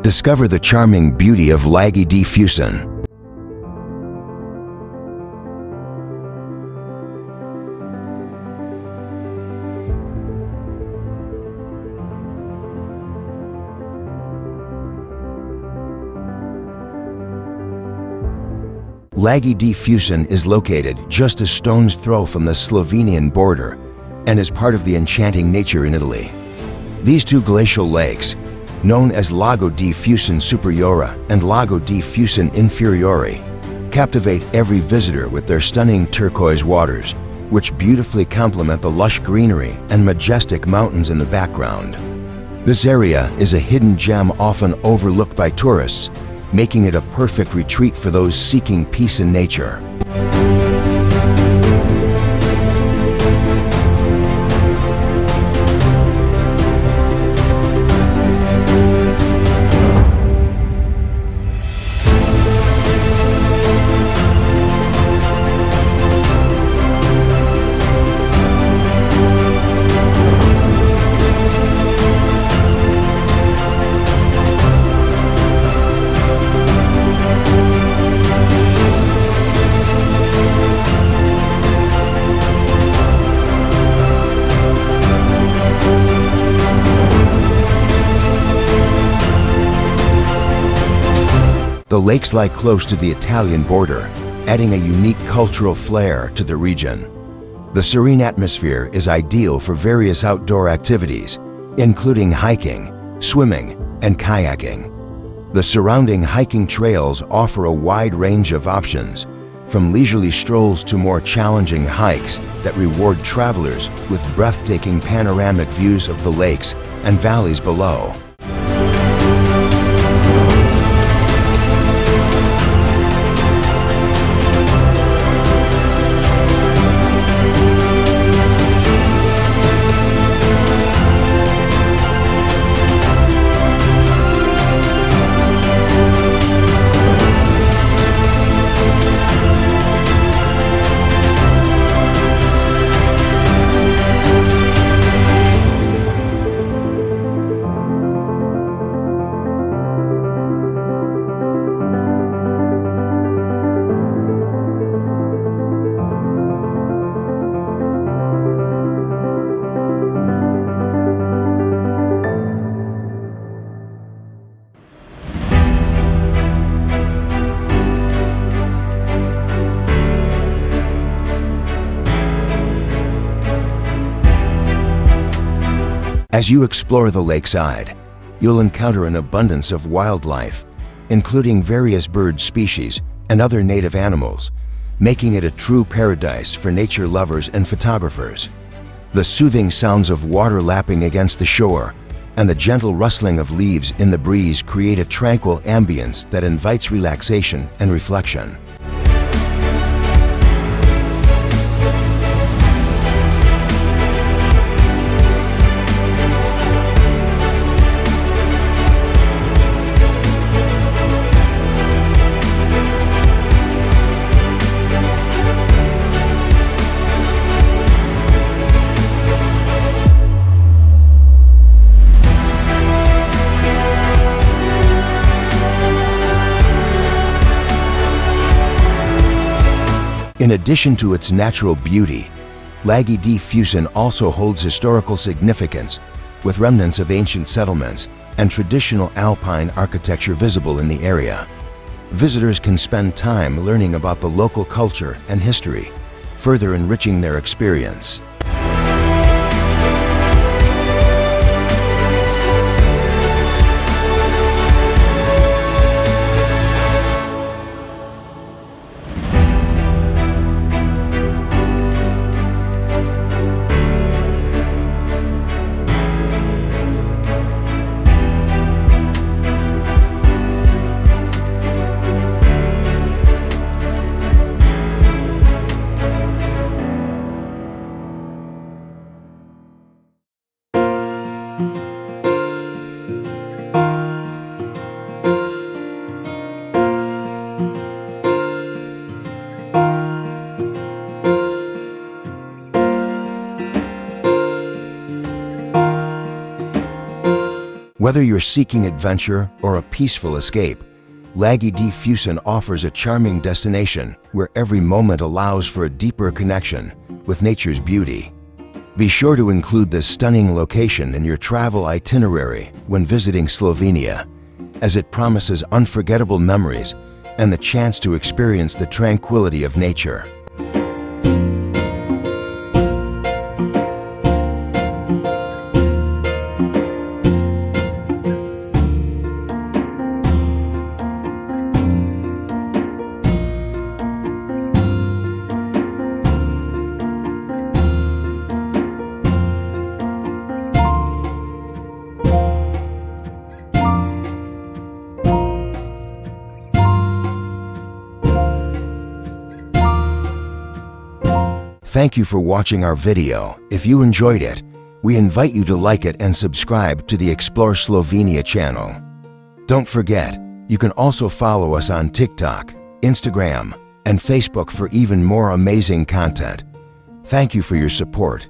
Discover the charming beauty of Laghi di Fusine. Laghi di Fusine is located just a stone's throw from the Slovenian border and is part of the enchanting nature in Italy. These two glacial lakes, known as Lago di Fusine Superiore and Lago di Fusine Inferiore, captivate every visitor with their stunning turquoise waters, which beautifully complement the lush greenery and majestic mountains in the background. This area is a hidden gem often overlooked by tourists, making it a perfect retreat for those seeking peace in nature. The lakes lie close to the Italian border, adding a unique cultural flair to the region. The serene atmosphere is ideal for various outdoor activities, including hiking, swimming, and kayaking. The surrounding hiking trails offer a wide range of options, from leisurely strolls to more challenging hikes that reward travelers with breathtaking panoramic views of the lakes and valleys below. As you explore the lakeside, you'll encounter an abundance of wildlife, including various bird species and other native animals, making it a true paradise for nature lovers and photographers. The soothing sounds of water lapping against the shore and the gentle rustling of leaves in the breeze create a tranquil ambience that invites relaxation and reflection. In addition to its natural beauty, Laghi di Fusine also holds historical significance, with remnants of ancient settlements and traditional alpine architecture visible in the area. Visitors can spend time learning about the local culture and history, further enriching their experience. Whether you're seeking adventure or a peaceful escape, Laghi di Fusine offers a charming destination where every moment allows for a deeper connection with nature's beauty. Be sure to include this stunning location in your travel itinerary when visiting Slovenia, as it promises unforgettable memories and the chance to experience the tranquility of nature. Thank you for watching our video. If you enjoyed it, we invite you to like it and subscribe to the Explore Slovenia channel. Don't forget, you can also follow us on TikTok, Instagram, and Facebook for even more amazing content. Thank you for your support